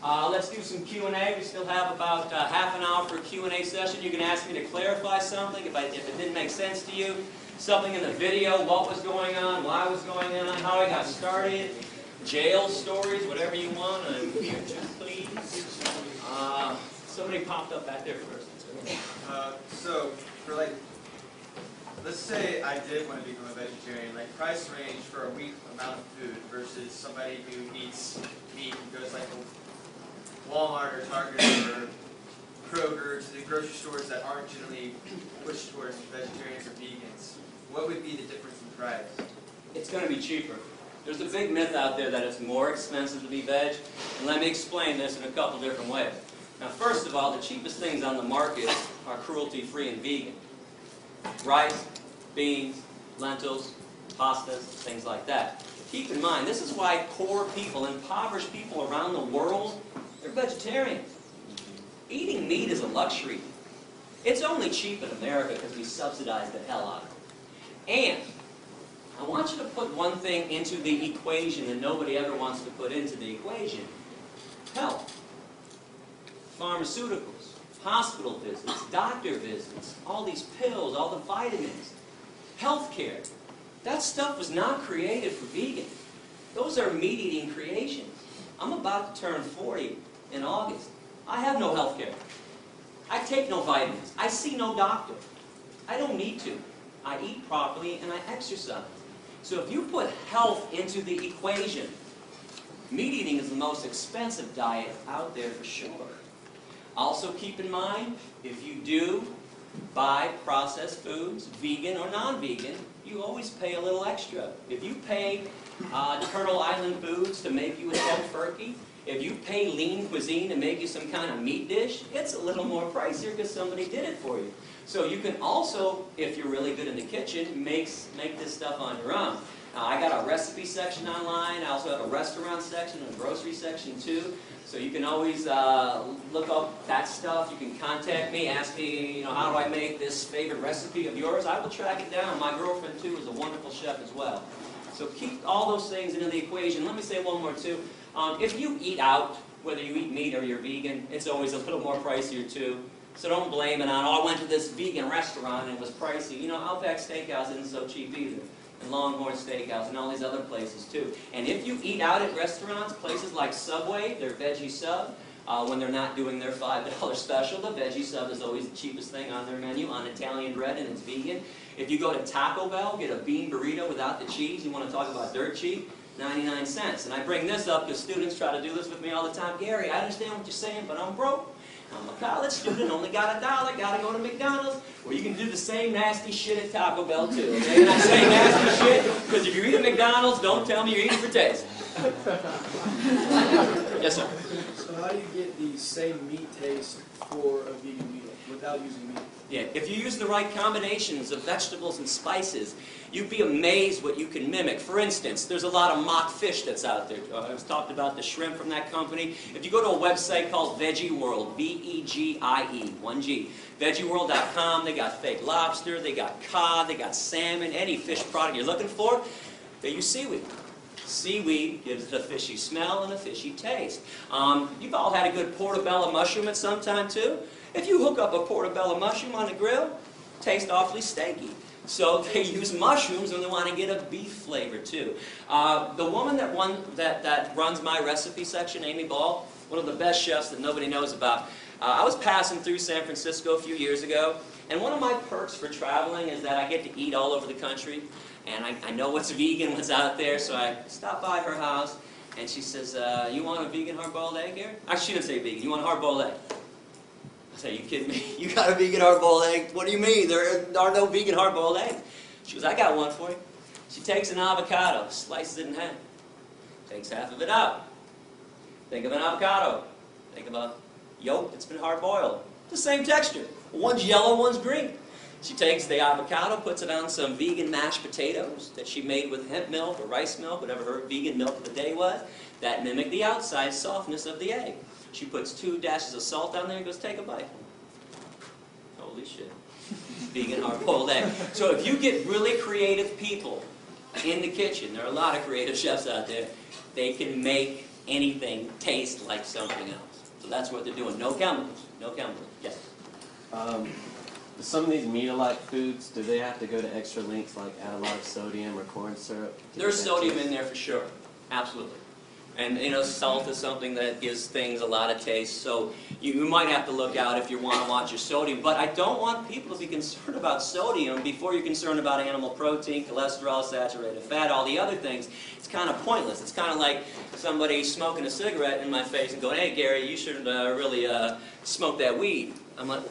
Let's do some Q&A. We still have about half an hour for a Q&A session. You can ask me to clarify something if it didn't make sense to you. Something in the video, what was going on, why was going on, how I got started, jail stories, whatever you want. I'm here to please. Somebody popped up back there first. So, for let's say I did want to become a vegetarian, price range for a week amount of food versus somebody who eats meat and goes to Walmart or Target or Kroger, to the grocery stores that aren't generally pushed towards vegetarians or vegans. What would be the difference in price? It's going to be cheaper. There's a big myth out there that it's more expensive to be veg, and let me explain this in a couple different ways. Now, first of all, the cheapest things on the market are cruelty-free and vegan. Rice, beans, lentils, pastas, things like that. Keep in mind, this is why poor people, impoverished people around the world, they're vegetarians. Eating meat is a luxury. It's only cheap in America because we subsidize the hell out of it. And I want you to put one thing into the equation that nobody ever wants to put into the equation. Health. Pharmaceuticals, hospital visits, doctor visits, all these pills, all the vitamins, healthcare. That stuff was not created for vegans. Those are meat-eating creations. I'm about to turn 40 in August. I have no healthcare. I take no vitamins. I see no doctor. I don't need to. I eat properly and I exercise. So if you put health into the equation, meat eating is the most expensive diet out there for sure. Also keep in mind, if you do buy processed foods, vegan or non-vegan, you always pay a little extra. If you pay Turtle Island Foods to make you a tofurkey, if you pay Lean Cuisine to make you some kind of meat dish, it's a little more pricier because somebody did it for you. So you can also, if you're really good in the kitchen, make this stuff on your own. I got a recipe section online. I also have a restaurant section and a grocery section too. So you can always look up that stuff. You can contact me, ask me, how do I make this favorite recipe of yours? I will track it down. My girlfriend too is a wonderful chef as well. So keep all those things into the equation. Let me say one more too. If you eat out, whether you eat meat or you're vegan, it's always a little more pricier too. So don't blame it on, I went to this vegan restaurant and it was pricey. Outback Steakhouse isn't so cheap either. And Longhorn Steakhouse and all these other places too. And if you eat out at restaurants, places like Subway, their veggie sub, when they're not doing their $5 special, the veggie sub is always the cheapest thing on their menu, on Italian bread, and it's vegan. If you go to Taco Bell, get a bean burrito without the cheese, you want to talk about dirt cheap, 99 cents. And I bring this up because students try to do this with me all the time. Gary, I understand what you're saying, but I'm broke. I'm a college student, only got $1, got to go to McDonald's. Well, you can do the same nasty shit at Taco Bell too, okay? And I say nasty shit because if you're eating McDonald's, don't tell me you're eating for taste. Yes, sir? So how do you get the same meat taste for a vegan meal without using meat? Yeah, if you use the right combinations of vegetables and spices, you'd be amazed what you can mimic. For instance, there's a lot of mock fish that's out there. I was talked about the shrimp from that company. If you go to a website called Veggie World, V-E-G-I-E, 1G, veggieworld.com, they got fake lobster, they got cod, they got salmon, any fish product you're looking for, they use seaweed. Seaweed gives it a fishy smell and a fishy taste. You've all had a good portobello mushroom at some time too. If you hook up a portobello mushroom on the grill, it tastes awfully steaky. So they use mushrooms and they want to get a beef flavor too. The woman that runs my recipe section, Amy Ball, one of the best chefs that nobody knows about. I was passing through San Francisco a few years ago, and one of my perks for traveling is that I get to eat all over the country. And I know what's vegan, what's out there, so I stopped by her house, and she says, you want a vegan hard-boiled egg here? Actually, she didn't say vegan. You want a hard-boiled egg? I said, are you kidding me? You got a vegan hard-boiled egg? What do you mean? There are no vegan hard-boiled eggs. She goes, I got one for you. She takes an avocado, slices it in half, takes half of it out. Think of an avocado. Think of a yolk that's been hard-boiled. The same texture. One's yellow, one's green. She takes the avocado, puts it on some vegan mashed potatoes that she made with hemp milk or rice milk, whatever her vegan milk of the day was, that mimicked the outside softness of the egg. She puts 2 dashes of salt on there and goes, take a bite. Holy shit. Vegan hard-boiled egg. So if you get really creative people in the kitchen, there are a lot of creative chefs out there, they can make anything taste like something else. So that's what they're doing. No chemicals. No chemicals. Yes? Some of these meat-alike foods, do they have to go to extra lengths, like add a lot of sodium or corn syrup? There's sodium in there for sure. Absolutely. And, you know, salt is something that gives things a lot of taste, so you might have to look out if you want to watch your sodium. But I don't want people to be concerned about sodium before you're concerned about animal protein, cholesterol, saturated fat, all the other things. It's kind of pointless. It's kind of like somebody smoking a cigarette in my face and going, hey, Gary, you should really smoke that weed. I'm like,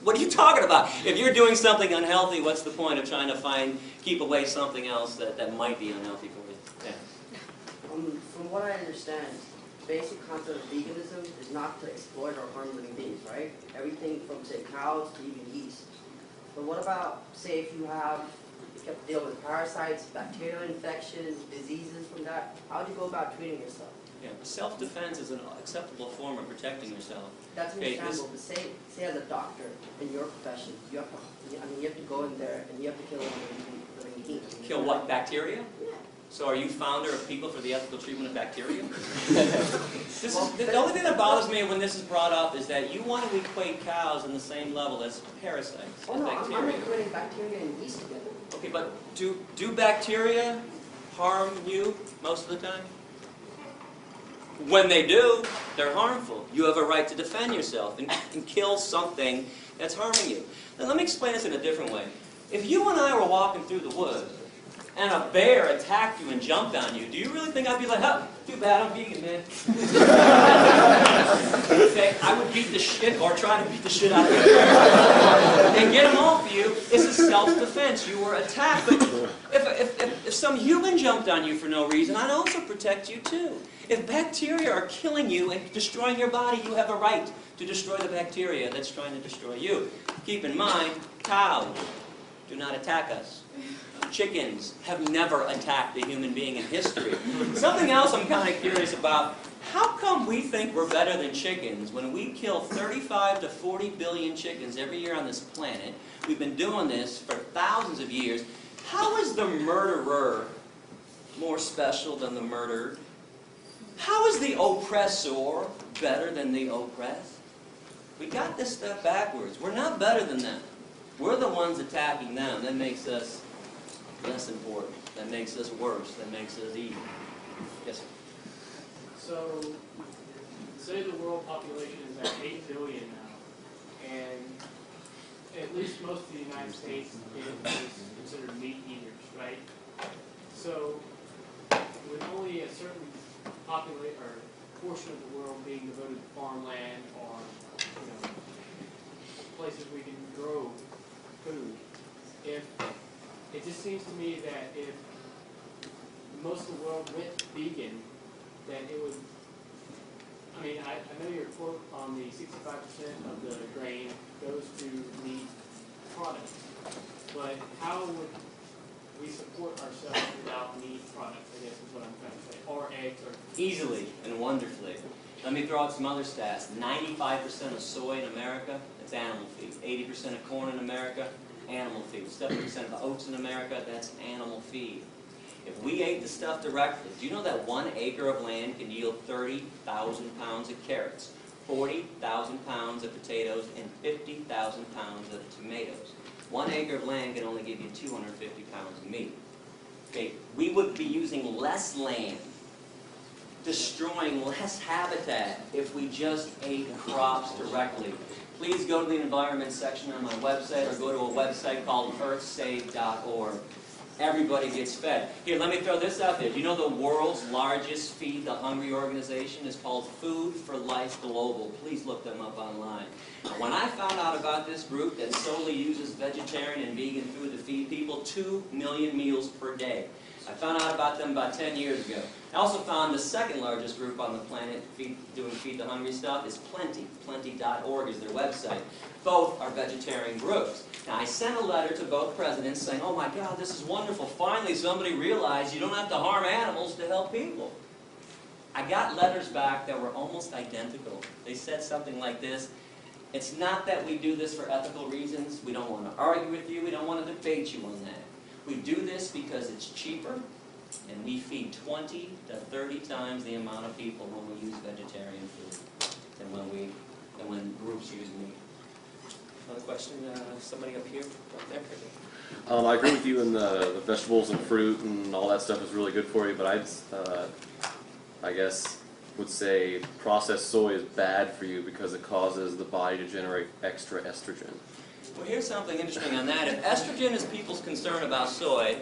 what are you talking about? If you're doing something unhealthy, what's the point of trying to keep away something else that might be unhealthy for you? Yeah. From what I understand, the basic concept of veganism is not to exploit or harm living beings, right? Everything from, say, cows to even yeast. But what about, say, if you have to deal with parasites, bacterial infections, diseases from that? How do you go about treating yourself? Yeah, self-defense is an acceptable form of protecting yourself. That's understandable, but say as a doctor in your profession, you have to go in there and you have to kill living beings. Kill what, bacteria? Yeah. So are you founder of People for the Ethical Treatment of Bacteria? The only thing that bothers me when this is brought up is that you want to equate cows in the same level as parasites Oh and no, bacteria. I'm equating bacteria and yeast together. Okay, but do bacteria harm you most of the time? When they do, they're harmful. You have a right to defend yourself and kill something that's harming you. Now let me explain this in a different way. If you and I were walking through the woods and a bear attacked you and jumped on you, do you really think I'd be like, huh, too bad, I'm vegan, man? Okay, I would beat the shit, or try to beat the shit out of you and get them off you. It's a self-defense. You were attacked. But if some human jumped on you for no reason, I'd also protect you too. If bacteria are killing you and destroying your body, you have a right to destroy the bacteria that's trying to destroy you. Keep in mind, cows do not attack us. Chickens have never attacked a human being in history. Something else I'm kind of curious about, how come we think we're better than chickens when we kill 35 to 40 billion chickens every year on this planet? We've been doing this for thousands of years. How is the murderer more special than the murdered? How is the oppressor better than the oppressed? We got this stuff backwards. We're not better than them. We're the ones attacking them. That makes us less important. That makes us worse. That makes us evil. Yes, sir. So, say the world population is at 8 billion now, and at least most of the United States is considered meat eaters, right? So, with only a certain portion of the world being devoted to farmland or places we can grow food, it just seems to me that if most of the world went vegan, then it would, I mean, I know your quote on the 65% of the grain goes to meat products, but how would we support ourselves without meat products, I guess is what I'm trying to say, or eggs, or... Easily and wonderfully. Let me throw out some other stats. 95% of soy in America, that's animal feed. 80% of corn in America, animal feed. 70% of the oats in America, that's animal feed. If we ate the stuff directly, do you know that 1 acre of land can yield 30,000 pounds of carrots, 40,000 pounds of potatoes, and 50,000 pounds of tomatoes? 1 acre of land can only give you 250 pounds of meat. Okay, we would be using less land, destroying less habitat if we just ate crops directly. Please go to the environment section on my website or go to a website called earthsave.org. Everybody gets fed. Here, let me throw this out there. Do you know the world's largest Feed the Hungry organization is called Food for Life Global? Please look them up online. When I found out about this group that solely uses vegetarian and vegan food to feed people 2 million meals per day, I found out about them about 10 years ago. I also found the second largest group on the planet doing Feed the Hungry stuff is Plenty. Plenty.org is their website. Both are vegetarian groups. Now, I sent a letter to both presidents saying, oh my God, this is wonderful. Finally, somebody realized you don't have to harm animals to help people. I got letters back that were almost identical. They said something like this: it's not that we do this for ethical reasons. We don't want to argue with you. We don't want to debate you on that. We do this because it's cheaper, And we feed 20 to 30 times the amount of people when we use vegetarian food than when groups use meat. Another question, somebody up here, right there. I agree with you in the vegetables and fruit and all that stuff is really good for you, but I guess would say processed soy is bad for you because it causes the body to generate extra estrogen. Well, here's something interesting on that. If estrogen is people's concern about soy,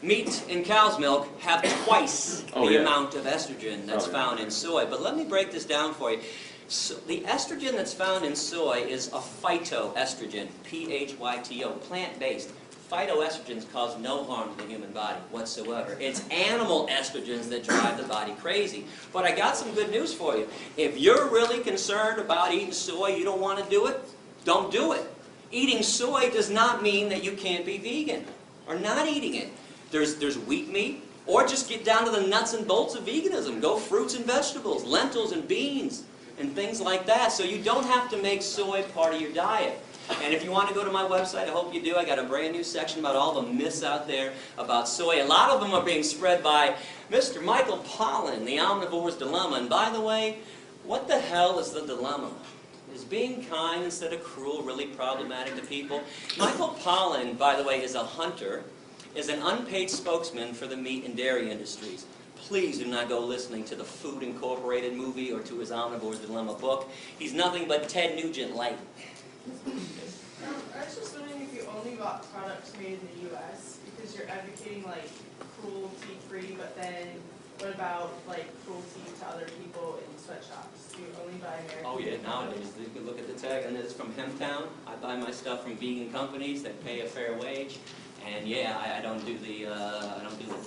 meat and cow's milk have twice the amount of estrogen that's found in soy. But let me break this down for you. So the estrogen that's found in soy is a phytoestrogen, P-H-Y-T-O, plant-based. Phytoestrogens cause no harm to the human body whatsoever. It's animal estrogens that drive the body crazy. But I got some good news for you. If you're really concerned about eating soy, you don't want to do it, don't do it. Eating soy does not mean that you can't be vegan or not eating it. There's wheat meat, or just get down to the nuts and bolts of veganism. Go fruits and vegetables, lentils and beans, and things like that. So you don't have to make soy part of your diet. And if you want to go to my website, I hope you do. I got a brand new section about all the myths out there about soy. A lot of them are being spread by Mr. Michael Pollan, The Omnivore's Dilemma. And by the way, what the hell is the dilemma? Is being kind instead of cruel really problematic to people? Michael Pollan, by the way, is a hunter, is an unpaid spokesman for the meat and dairy industries. Please do not go listening to the Food Incorporated movie or to his Omnivore's Dilemma book. He's nothing but Ted Nugent light. I was just wondering if you only bought products made in the U.S. because you're advocating like cruelty-free, but then what about like cruelty to other people in sweatshops? Do you only buy American? Oh yeah, nowadays you can look at the tag, and it's from Hemptown. I buy my stuff from vegan companies that pay a fair wage, and yeah, I don't do the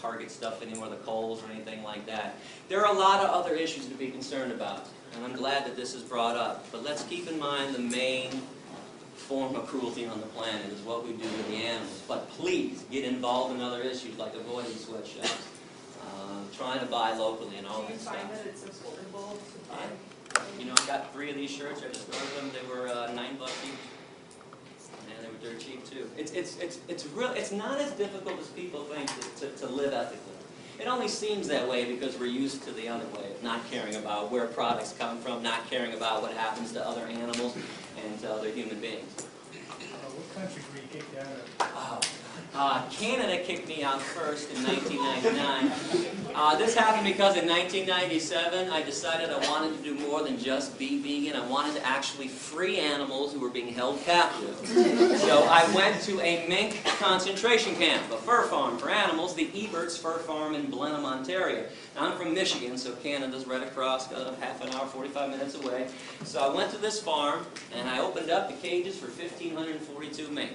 Target stuff anymore, the Kohl's or anything like that. There are a lot of other issues to be concerned about, and I'm glad that this is brought up. But let's keep in mind the main form of cruelty on the planet is what we do with the animals. But please get involved in other issues like avoiding sweatshops, trying to buy locally and all that stuff. Do you find that it's affordable to buy? You know, I got 3 of these shirts. I just ordered them. They were $9 each. And they were dirt cheap too. It's not as difficult as people think to live ethically. It only seems that way because we're used to the other way of not caring about where products come from, not caring about what happens to other animals and to other human beings. What country were you kicked out of? Canada kicked me out first in 1999. This happened because in 1997 I decided I wanted to do more than just be vegan. I wanted to actually free animals who were being held captive. So I went to a mink concentration camp, a fur farm for animals, the Ebert's Fur Farm in Blenheim, Ontario. Now, I'm from Michigan, so Canada's right across, half an hour, 45 minutes away. So I went to this farm and I opened up the cages for 1,542 mink.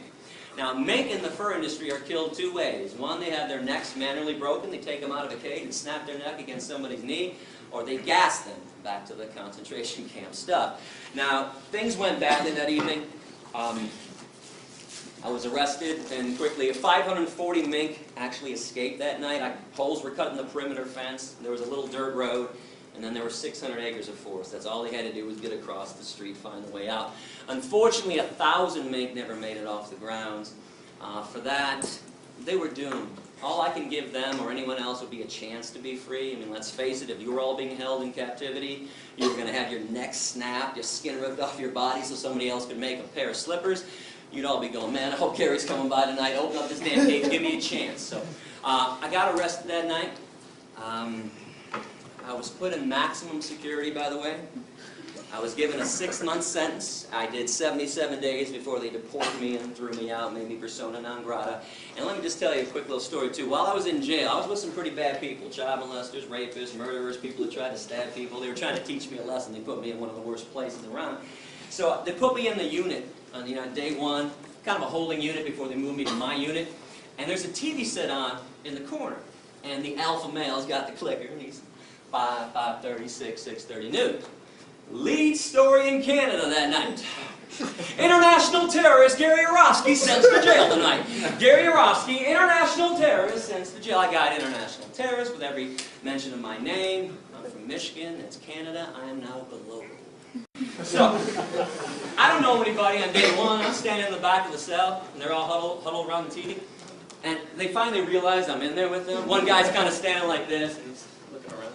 Now, mink in the fur industry are killed 2 ways. One, they have their necks manually broken. They take them out of a cage and snap their neck against somebody's knee, or they gas them back to the concentration camp stuff. Now, things went badly that evening. I was arrested, and quickly 540 mink actually escaped that night. Holes were cut in the perimeter fence. There was a little dirt road. And then there were 600 acres of forest. That's all they had to do was get across the street, find a way out. Unfortunately, 1,000 mink never made it off the grounds. For that, they were doomed. All I can give them or anyone else would be a chance to be free. I mean, let's face it, if you were all being held in captivity, you were going to have your neck snapped, your skin ripped off your body so somebody else could make a pair of slippers. You'd all be going, man, I hope Gary's coming by tonight. Open up this damn cage, give me a chance. So I got arrested that night. I was put in maximum security, by the way. I was given a 6-month sentence. I did 77 days before they deported me and threw me out, made me persona non grata. And let me just tell you a quick little story, too. While I was in jail, I was with some pretty bad people, child molesters, rapists, murderers, people who tried to stab people. They were trying to teach me a lesson. They put me in one of the worst places around. So they put me in the unit on day 1, kind of a holding unit before they moved me to my unit. And there's a TV set on in the corner. And the alpha male's got the clicker. And he's 5, 5:30, 6, 6:30 noon. Lead story in Canada that night. International terrorist Gary Yourofsky sent to jail tonight. Gary Yourofsky, international terrorist, sent to jail. I got international terrorist with every mention of my name. I'm from Michigan, that's Canada. I am now the local. So, I don't know anybody on day 1. I'm standing in the back of the cell, and they're all huddled around the TV. And they finally realize I'm in there with them. One guy's kind of standing like this, and he's looking around.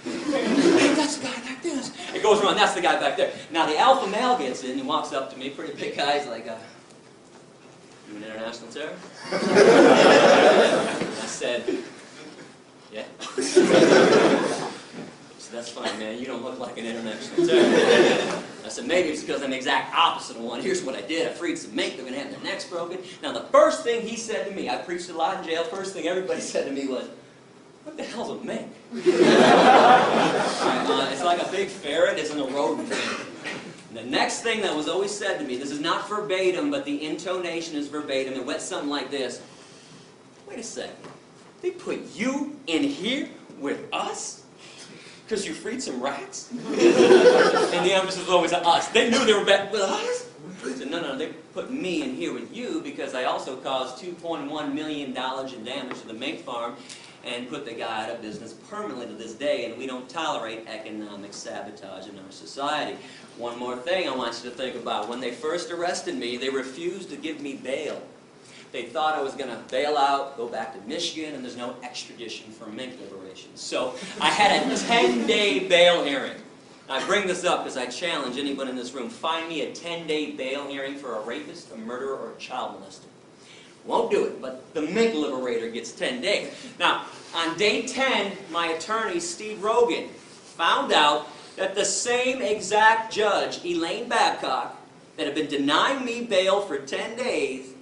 Hey, that's the guy back there. It goes around, that's the guy back there. Now the alpha male gets in, he walks up to me, pretty big guy, he's like, you an international terrorist? I said, yeah. So that's funny, man, you don't look like an international terrorist. I said, maybe it's because I'm the exact opposite of one. Here's what I did. I freed some mink. They're going to have their necks broken. Now, the first thing he said to me, I preached a lot in jail. First thing everybody said to me was, what the hell's a mink? It's like a big ferret. It's in a rodent family. And the next thing that was always said to me, this is not verbatim, but the intonation is verbatim. It went something like this. Wait a second. They put you in here with us? Because you freed some rats? And the emphasis was always on us. They knew they were back with us? I said, no, they put me in here with you because I also caused $2.1 million in damage to the mink farm and put the guy out of business permanently to this day, and we don't tolerate economic sabotage in our society. One more thing I want you to think about. When they first arrested me, they refused to give me bail. They thought I was going to bail out, go back to Michigan, and there's no extradition for mink liberation. So I had a 10-day bail hearing. I bring this up because I challenge anyone in this room. Find me a 10-day bail hearing for a rapist, a murderer, or a child molester. Won't do it, but the mink liberator gets 10 days. Now, on day 10, my attorney, Steve Rogan, found out that the same exact judge, Elaine Babcock, that had been denying me bail for 10 days,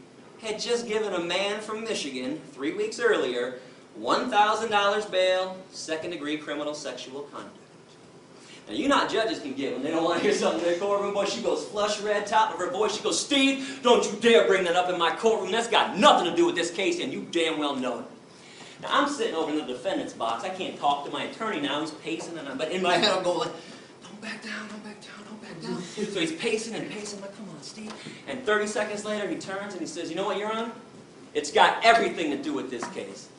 had just given a man from Michigan, 3 weeks earlier, $1,000 bail, second-degree criminal sexual conduct. Now, you know how judges can give when they don't want to hear something in their courtroom. Boy, she goes flush red, top of her voice. She goes, Steve, don't you dare bring that up in my courtroom. That's got nothing to do with this case, and you damn well know it. Now, I'm sitting over in the defendant's box. I can't talk to my attorney now. He's pacing, but in my head I'm going, don't back down, don't back down, don't back down. So he's pacing and pacing. I'm like, come on, Steve. And 30 seconds later, he turns and he says, you know what, Your Honor? It's got everything to do with this case.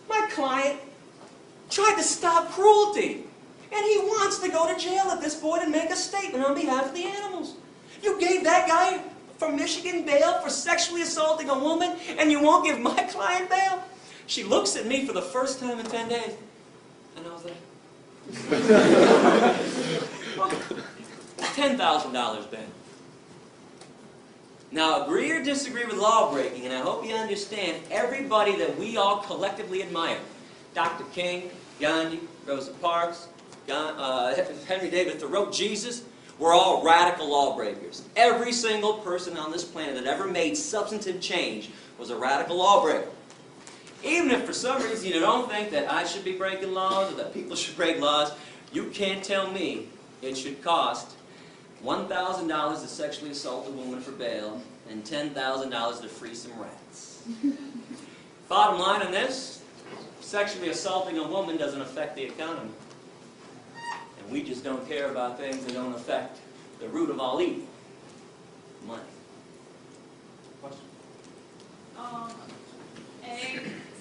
My client tried to stop cruelty. And he wants to go to jail at this point and make a statement on behalf of the animals. You gave that guy from Michigan bail for sexually assaulting a woman, and you won't give my client bail? She looks at me for the first time in 10 days. And I was like, $10,000 bail. Now, agree or disagree with law breaking, and I hope you understand everybody that we all collectively admire. Dr. King, Gandhi, Rosa Parks, Henry David Thoreau, Jesus, we're all radical lawbreakers. Every single person on this planet that ever made substantive change was a radical lawbreaker. Even if for some reason you don't think that I should be breaking laws or that people should break laws, you can't tell me it should cost $1,000 to sexually assault a woman for bail and $10,000 to free some rats. Bottom line on this, sexually assaulting a woman doesn't affect the economy. And we just don't care about things that don't affect the root of all evil, money. Question?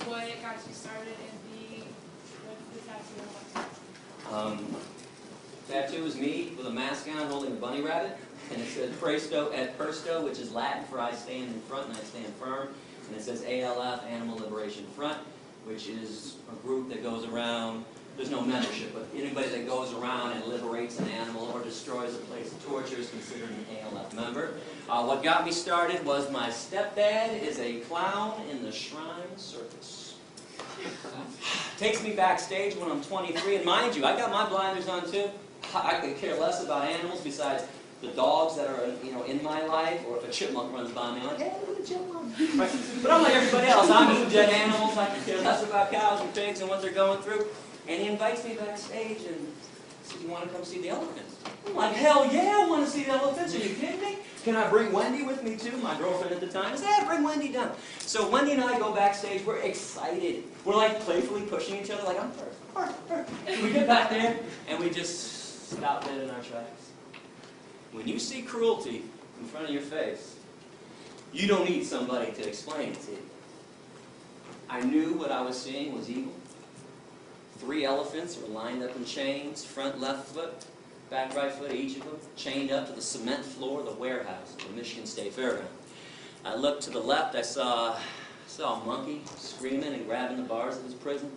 What got you started in the tattoo? Tattoo is me with a mask on holding a bunny rabbit, and it says Presto et Persto, which is Latin for I stand in front and I stand firm, and it says ALF, Animal Liberation Front, which is a group that goes around, there's no membership, but anybody that goes around and liberates an animal or destroys a place of torture is considered an ALF member. What got me started was my stepdad is a clown in the Shrine Circus. Takes me backstage when I'm 23, and mind you, I got my blinders on too. I could care less about animals besides the dogs that are in my life, or if a chipmunk runs by me, I'm like, hey, look at the chipmunk. Right? But I'm like everybody else. I'm eating dead animals. I can care less about cows and pigs and what they're going through. And he invites me backstage and says, you want to come see the elephants? I'm like, hell yeah, I want to see the elephants. Are you kidding me? Can I bring Wendy with me too? My girlfriend at the time said, yeah, bring Wendy down. So Wendy and I go backstage. We're excited. We're like playfully pushing each other like, I'm first. We get back there and we just stop dead in our tracks. When you see cruelty in front of your face, you don't need somebody to explain it to you. I knew what I was seeing was evil. 3 elephants were lined up in chains, front left foot, back right foot, each of them, chained up to the cement floor of the warehouse of the Michigan State Fairground. I looked to the left, I saw a monkey screaming and grabbing the bars of his prison.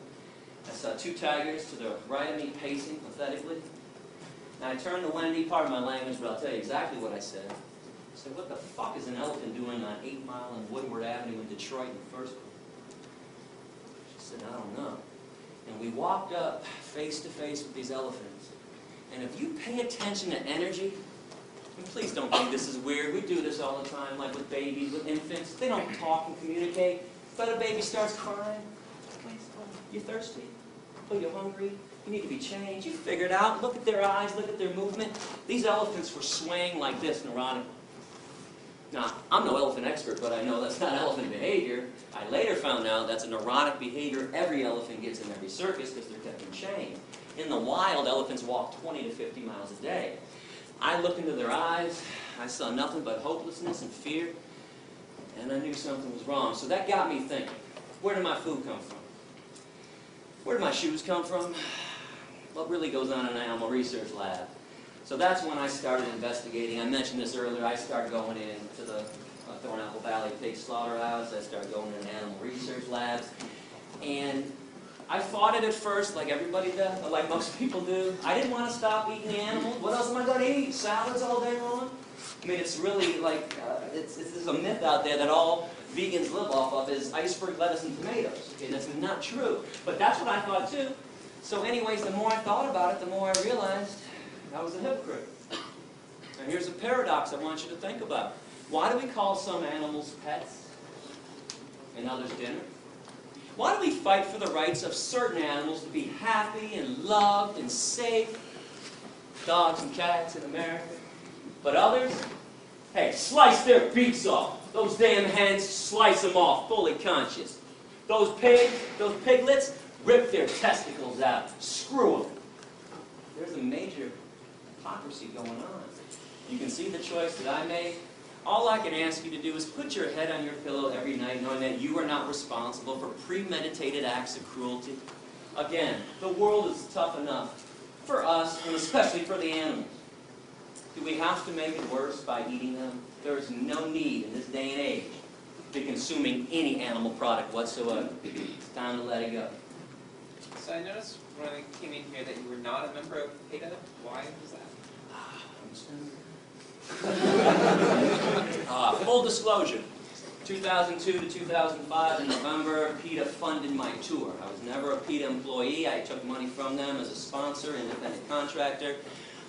I saw 2 tigers to the right of me pacing pathetically. And I turned to Wendy, pardon my language, but I'll tell you exactly what I said. I said, what the fuck is an elephant doing on 8 Mile and Woodward Avenue in Detroit in the first place? She said, I don't know. And we walked up face to face with these elephants. And if you pay attention to energy, and please don't think this is weird. We do this all the time, like with babies, with infants. They don't talk and communicate. But a baby starts crying. You thirsty? Oh, you're hungry? You need to be changed. You figure it out. Look at their eyes. Look at their movement. These elephants were swaying like this neurotically. Now, I'm no elephant expert, but I know that's not elephant behavior. I later found out that's a neurotic behavior every elephant gets in every circus because they're kept in chain. In the wild, elephants walk 20 to 50 miles a day. I looked into their eyes. I saw nothing but hopelessness and fear. And I knew something was wrong. So that got me thinking, where did my food come from? Where did my shoes come from? What really goes on in an animal research lab? So that's when I started investigating. I mentioned this earlier. I started going into the Thornapple Valley Pig Slaughterhouse. I started going into animal research labs. And I fought it at first, like everybody does, like most people do. I didn't want to stop eating the animals. What else am I going to eat? Salads all day long? I mean, it's really like, there's a myth out there that all vegans live off of is iceberg lettuce and tomatoes. Okay, that's not true. But that's what I thought too. So anyways, the more I thought about it, the more I realized I was a hypocrite. And here's a paradox I want you to think about. Why do we call some animals pets and others dinner? Why do we fight for the rights of certain animals to be happy and loved and safe? Dogs and cats in America. But others, hey, slice their beaks off. Those damn hens, slice them off, fully conscious. Those pigs, those piglets, rip their testicles out. Screw them. There's a major hypocrisy going on. You can see the choice that I made. All I can ask you to do is put your head on your pillow every night knowing that you are not responsible for premeditated acts of cruelty. Again, the world is tough enough for us, and especially for the animals. Do we have to make it worse by eating them? There is no need in this day and age to be consuming any animal product whatsoever. It's time to let it go. So I noticed when I came in here that you were not a member of PETA. Why was that? Full disclosure, 2002 to 2005 in November, PETA funded my tour. I was never a PETA employee. I took money from them as a sponsor, independent contractor.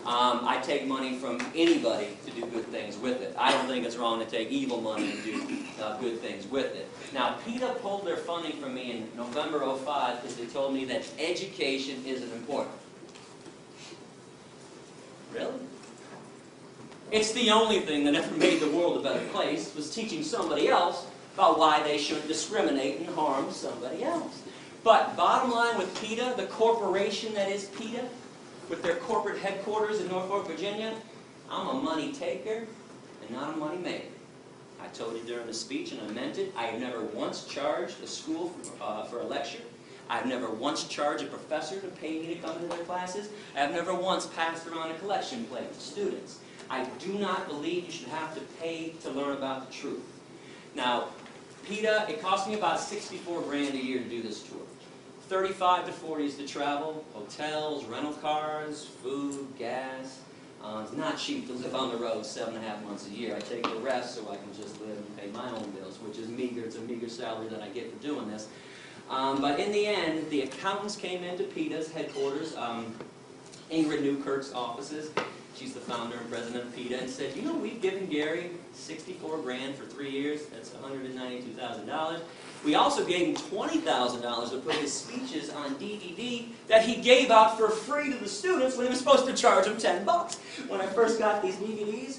I take money from anybody to do good things with it. I don't think it's wrong to take evil money and do good things with it. Now, PETA pulled their funding from me in November '05 because they told me that education isn't important. Really? It's the only thing that ever made the world a better place, was teaching somebody else about why they shouldn't discriminate and harm somebody else. But bottom line with PETA, the corporation that is PETA, with their corporate headquarters in Norfolk, Virginia, I'm a money taker and not a money maker. I told you during the speech, and I meant it, I have never once charged a school for a lecture. I've never once charged a professor to pay me to come to their classes. I've never once passed around a collection plate to students. I do not believe you should have to pay to learn about the truth. Now, PETA, it cost me about $64 grand a year to do this tour. 35 to 40 is to travel, hotels, rental cars, food, gas. It's not cheap to live on the road 7.5 months a year. I take the rest so I can just live and pay my own bills, which is meager. It's a meager salary that I get for doing this. But in the end, the accountants came into PETA's headquarters, Ingrid Newkirk's offices. She's the founder and president of PETA, and said, you know, we've given Gary 64 grand for 3 years. That's $192,000. We also gave him $20,000 to put his speeches on DVD that he gave out for free to the students when he was supposed to charge them $10. When I first got these DVDs,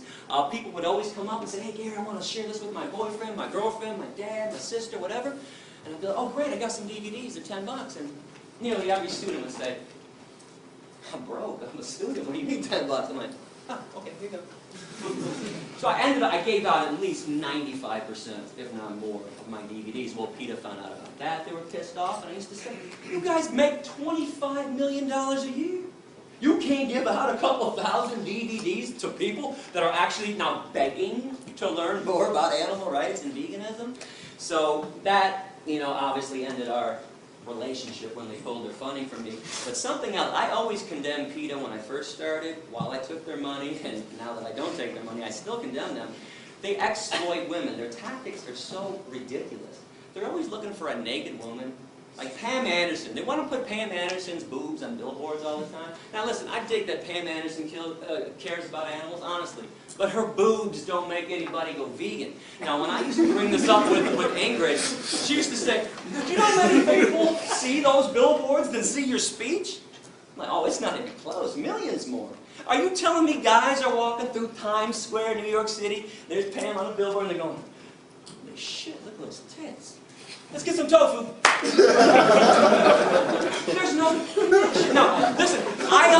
people would always come up and say, hey, Gary, I want to share this with my boyfriend, my girlfriend, my dad, my sister, whatever. And I'd be like, oh, great, I got some DVDs. They're $10. And nearly every student would say, I'm broke. I'm a student. What do you mean $10? I'm like, oh, okay, here you go. So I gave out at least 95%, if not more, of my DVDs. Well, PETA found out about that. They were pissed off, and I used to say, you guys make $25 million a year. You can't give out a couple thousand DVDs to people that are actually now begging to learn more about animal rights and veganism. So that, obviously ended our relationship when they pulled their funding from me. But something else, I always condemned PETA when I first started, while I took their money, and now that I don't take their money, I still condemn them. They exploit women. Their tactics are so ridiculous. They're always looking for a naked woman. Like Pam Anderson. They want to put Pam Anderson's boobs on billboards all the time. Now listen, I dig that Pam Anderson cares about animals, honestly. But her boobs don't make anybody go vegan. Now when I used to bring this up with Ingrid, she used to say, do you know how many people see those billboards than see your speech? I'm like, oh, it's not even close. Millions more. Are you telling me guys are walking through Times Square, New York City, there's Pam on a billboard, and they're going, holy shit, look at those tits. Let's get some tofu. There's no connection. No, listen, I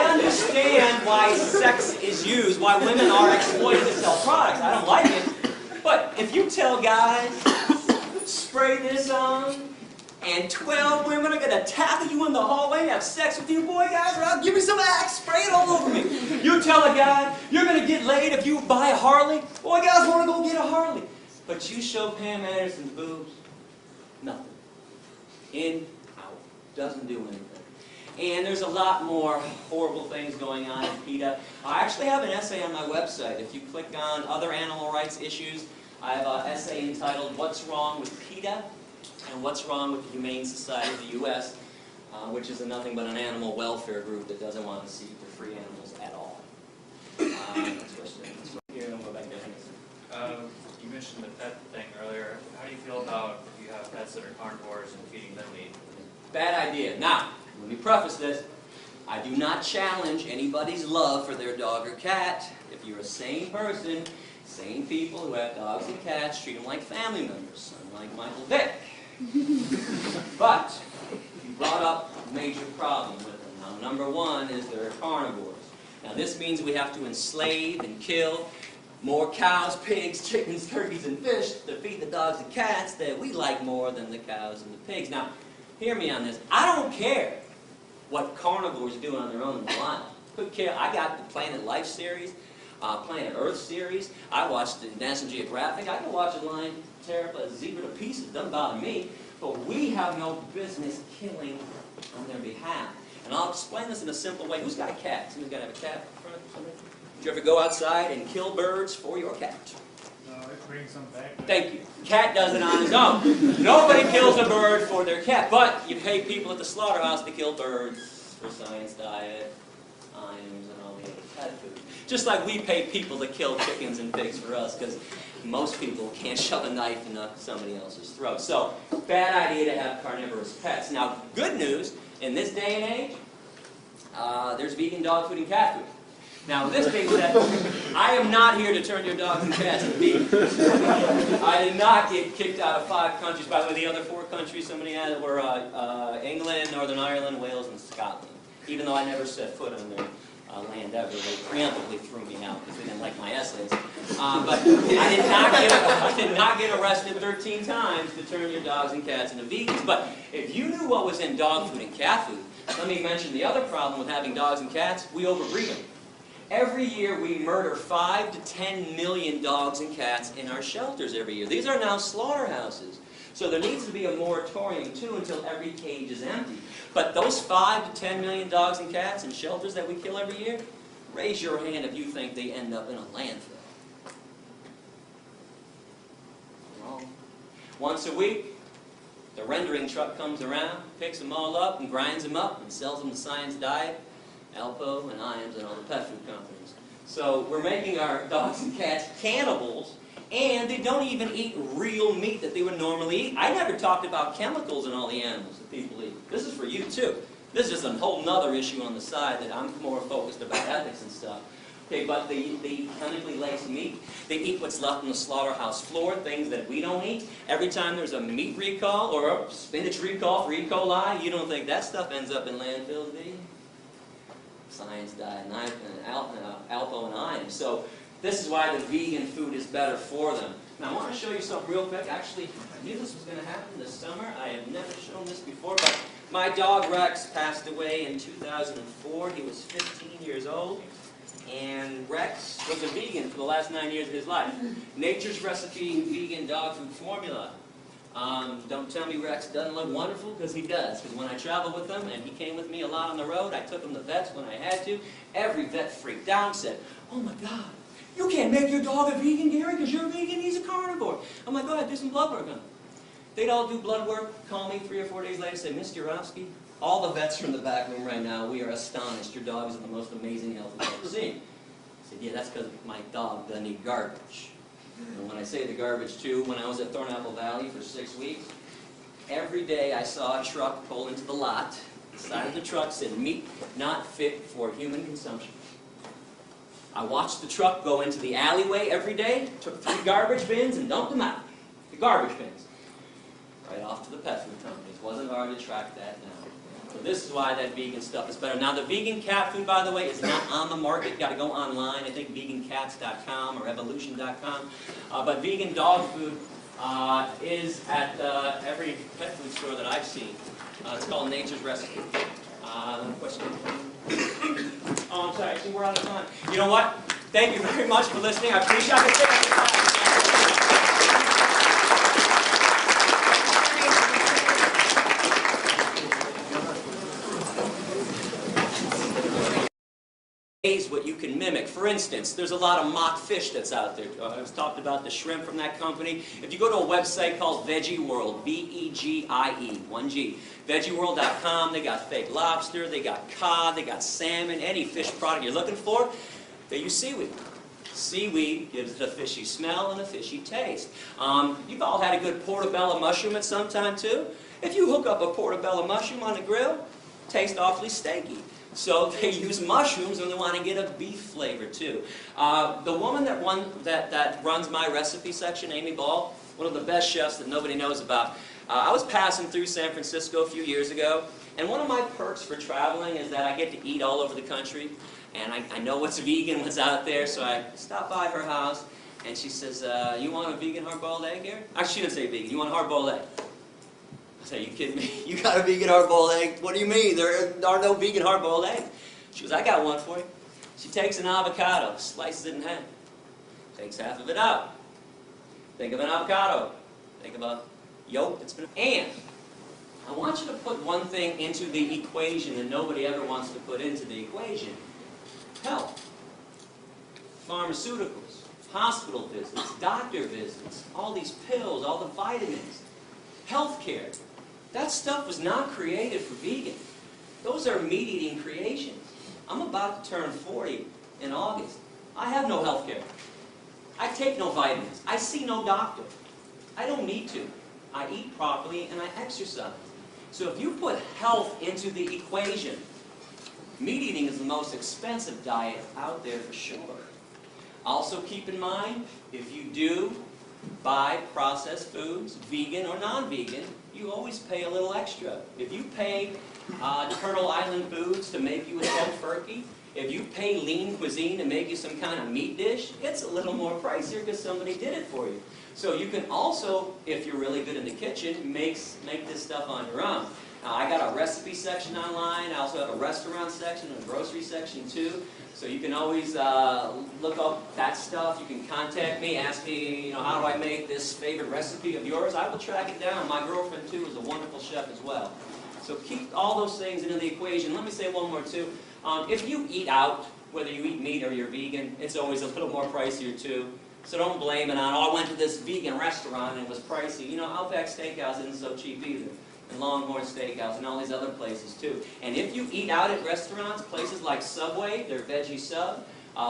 understand why sex is used, why women are exploited to sell products. I don't like it. But if you tell guys, spray this on, and 12 women are going to tackle you in the hallway and have sex with you, boy, guys, or I'll give me some Axe, spray it all over me. You tell a guy, you're going to get laid if you buy a Harley, boy, guys want to go get a Harley. But you show Pam Anderson's boobs, nothing. In, out. Doesn't do anything. And there's a lot more horrible things going on in PETA. I actually have an essay on my website. If you click on other animal rights issues, I have an essay entitled What's Wrong with PETA and What's Wrong with the Humane Society of the U.S., which is nothing but an animal welfare group that doesn't want to see the free animals at all. Here, I'm going to go back there. You mentioned the pet thing earlier. How do you feel about if you have pets that are carnivores and feeding them meat? Bad idea. Now, let me preface this. I do not challenge anybody's love for their dog or cat. If you're a sane person, sane people who have dogs and cats treat them like family members, unlike Michael Vick. But you brought up a major problem with them. Now, number one is they're carnivores. Now, this means we have to enslave and kill more cows, pigs, chickens, turkeys, and fish to feed the dogs and cats that we like more than the cows and the pigs. Now, hear me on this. I don't care what carnivores do on their own in the wild. Couldn't care. I got the Planet Life series, Planet Earth series. I watched the National Geographic. I can watch a lion tear a zebra to pieces. It doesn't bother me. But we have no business killing on their behalf. And I'll explain this in a simple way. Who's got a cat? Somebody's got to have a cat in front of somebody? Did you ever go outside and kill birds for your cat? No, it brings them back. Thank you. Cat does it on his own. Nobody kills a bird for their cat, but you pay people at the slaughterhouse to kill birds for science diet, ions, and all the other pet food. Just like we pay people to kill chickens and pigs for us, because most people can't shove a knife into somebody else's throat. So, bad idea to have carnivorous pets. Now, good news, in this day and age, there's vegan dog food and cat food. Now, this being said, I am not here to turn your dogs and cats into vegan. I did not get kicked out of 5 countries. By the way, the other 4 countries somebody had were England, Northern Ireland, Wales, and Scotland. Even though I never set foot on their land ever, they preemptively threw me out because they didn't like my essays. But I did not get arrested 13 times to turn your dogs and cats into vegans. But if you knew what was in dog food and cat food, let me mention the other problem with having dogs and cats: we overbreed them. Every year we murder 5 to 10 million dogs and cats in our shelters every year. These are now slaughterhouses. So there needs to be a moratorium too until every cage is empty. But those 5 to 10 million dogs and cats in shelters that we kill every year, raise your hand if you think they end up in a landfill. Wrong. Once a week, the rendering truck comes around, picks them all up and grinds them up and sells them to Science Diet, Alpo, and Iams, and all the pet food companies. So we're making our dogs and cats cannibals, and they don't even eat real meat that they would normally eat. I never talked about chemicals in all the animals that people eat. This is for you too. This is a whole nother issue on the side that I'm more focused about ethics and stuff. Okay, but they eat chemically laced meat. They eat what's left on the slaughterhouse floor, things that we don't eat. Every time there's a meat recall or a spinach recall for E. coli, you don't think that stuff ends up in landfills, do you? Science Diet, and Alpo, and Iams. So this is why the vegan food is better for them. Now I want to show you something real quick. Actually, I knew this was going to happen this summer. I have never shown this before, but my dog Rex passed away in 2004. He was 15 years old. And Rex was a vegan for the last 9 years of his life. Nature's Recipe vegan dog food formula. Don't tell me Rex doesn't look wonderful, because he does. Because when I traveled with him, and he came with me a lot on the road, I took him to vets when I had to. Every vet freaked out and said, "Oh my God, you can't make your dog a vegan, Gary, because you're a vegan, he's a carnivore." I'm like, "Go ahead, do some blood work on him." They'd all do blood work, call me 3 or 4 days later, say, "Mr. Yourofsky, all the vets from the back room right now, we are astonished. Your dog is in the most amazing health we've ever seen." I said, "Yeah, that's because my dog doesn't eat garbage." And when I say the garbage too, when I was at Thornapple Valley for 6 weeks, every day I saw a truck pull into the lot. The side of the truck said, "Meat not fit for human consumption." I watched the truck go into the alleyway every day, took 3 garbage bins and dumped them out. The garbage bins. Right off to the pet food companies. It wasn't hard to track that now. So this is why that vegan stuff is better. Now the vegan cat food, by the way, is not on the market. You've got to go online. I think vegancats.com or evolution.com. But vegan dog food is at every pet food store that I've seen. It's called Nature's Recipe. Question? Oh, I'm sorry. Actually, we're out of time. You know what? Thank you very much for listening. I appreciate it. What you can mimic. For instance, there's a lot of mock fish that's out there. I was talked about the shrimp from that company. If you go to a website called Veggie World, V-E-G-I-E, 1G, veggieworld.com, they got fake lobster, they got cod, they got salmon, any fish product you're looking for, they use seaweed. Seaweed gives it a fishy smell and a fishy taste. You've all had a good portobello mushroom at some time too. If you hook up a portobello mushroom on the grill, it tastes awfully steaky. So they use mushrooms when they want to get a beef flavor too. The woman that runs my recipe section, Amy Ball, one of the best chefs that nobody knows about. I was passing through San Francisco a few years ago, and one of my perks for traveling is that I get to eat all over the country, and I know what's vegan, what's out there, so I stopped by her house, and she says, "You want a vegan hard-boiled egg here?" Actually, she didn't say vegan. "You want a hard-boiled egg?" I said, "Are you kidding me? You got a vegan hard-boiled egg? What do you mean? There are no vegan hard-boiled eggs." She goes, "I got one for you." She takes an avocado, slices it in half, takes half of it out. Think of an avocado. Think of a yolk that's been... And I want you to put one thing into the equation that nobody ever wants to put into the equation. Health. Pharmaceuticals. Hospital visits. Doctor visits. All these pills. All the vitamins. Healthcare. That stuff was not created for vegan. Those are meat-eating creations. I'm about to turn 40 in August. I have no health care. I take no vitamins. I see no doctor. I don't need to. I eat properly and I exercise. So if you put health into the equation, meat eating is the most expensive diet out there for sure. Also keep in mind, if you do buy processed foods, vegan or non-vegan, you always pay a little extra. If you pay Turtle Island Foods to make you a tofurkey, if you pay Lean Cuisine to make you some kind of meat dish, it's a little more pricier because somebody did it for you. So you can also, if you're really good in the kitchen, make this stuff on your own. I got a recipe section online. I also have a restaurant section and a grocery section too. So you can always look up that stuff. You can contact me, ask me, how do I make this favorite recipe of yours? I will track it down. My girlfriend too is a wonderful chef as well. So keep all those things into the equation. Let me say one more too. If you eat out, whether you eat meat or you're vegan, it's always a little more pricier too. So don't blame it on, I went to this vegan restaurant and it was pricey. Outback Steakhouse isn't so cheap either. And Longhorn Steakhouse and all these other places too. And if you eat out at restaurants, places like Subway, their veggie sub,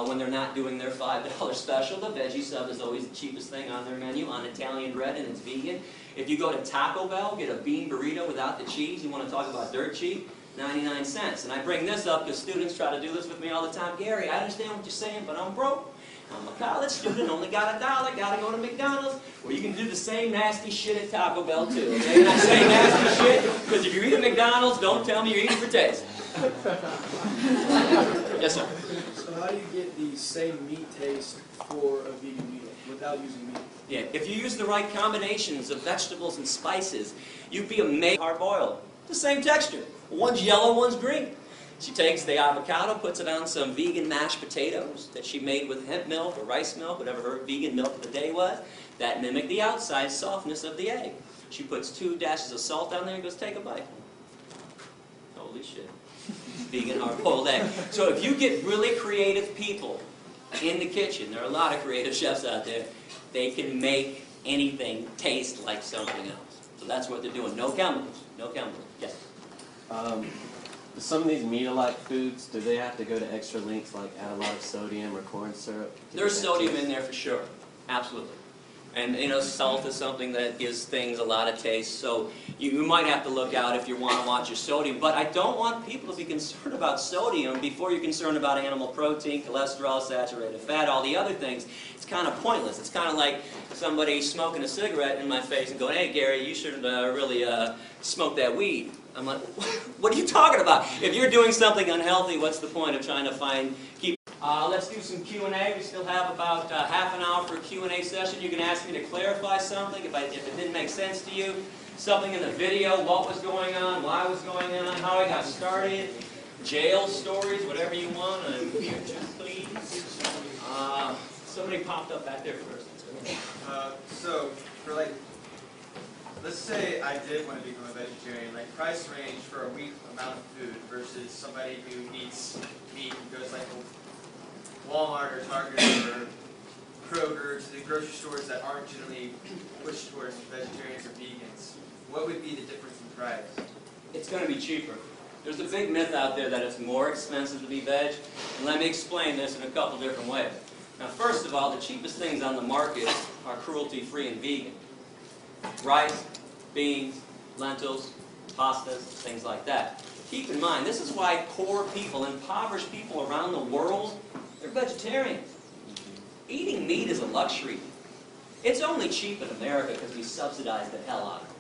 when they're not doing their $5 special, the veggie sub is always the cheapest thing on their menu on Italian bread and it's vegan. If you go to Taco Bell, get a bean burrito without the cheese, you want to talk about dirt cheap, 99 cents. And I bring this up because students try to do this with me all the time. "Gary, I understand what you're saying, but I'm broke. I'm a college student, only got $1, gotta go to McDonald's." Well, you can do the same nasty shit at Taco Bell too, okay? And I say nasty shit because if you eat at McDonald's, don't tell me you're eating for taste. Yes, sir. So how do you get the same meat taste for a vegan meal? without using meat. Yeah, if you use the right combinations of vegetables and spices, you'd be amazed. Hard-boiled, the same texture. One's yellow, one's green. She takes the avocado, puts it on some vegan mashed potatoes that she made with hemp milk or rice milk, whatever her vegan milk of the day was. That mimicked the outside softness of the egg. She puts 2 dashes of salt on there and goes, take a bite. Holy shit. Vegan hard-boiled egg. So if you get really creative people in the kitchen, there are a lot of creative chefs out there, they can make anything taste like something else. So that's what they're doing. No chemicals. No chemicals. Yes? Some of these meat-alike foods, do they have to go to extra lengths like add a lot of sodium or corn syrup? There's sodium in there for sure. Absolutely. And, you know, salt is something that gives things a lot of taste, so you might have to look out if you want to watch your sodium. But I don't want people to be concerned about sodium before you're concerned about animal protein, cholesterol, saturated fat, all the other things. It's kind of pointless. It's kind of like somebody smoking a cigarette in my face and going, hey, Gary, you should really smoke that weed. I'm like, what are you talking about? If you're doing something unhealthy, what's the point of trying to keep... let's do some Q&A. We still have about half an hour for a Q&A session. You can ask me to clarify something if it didn't make sense to you. Something in the video, what was going on, why it was going on, how I got started, jail stories, whatever you want. I'm here to please. Somebody popped up back there first. So, for like, let's say I did want to become a vegetarian, like price range for a week amount of food versus somebody who eats meat and goes like Walmart or Target or Kroger to the grocery stores that aren't generally pushed towards vegetarians or vegans. What would be the difference in price? It's going to be cheaper. There's a big myth out there that it's more expensive to be veg, and let me explain this in a couple different ways. Now, first of all, the cheapest things on the market are cruelty-free and vegan. Rice, beans, lentils, pastas, things like that. Keep in mind, this is why poor people, impoverished people around the world, they're vegetarians. Eating meat is a luxury. It's only cheap in America because we subsidize the hell out of it.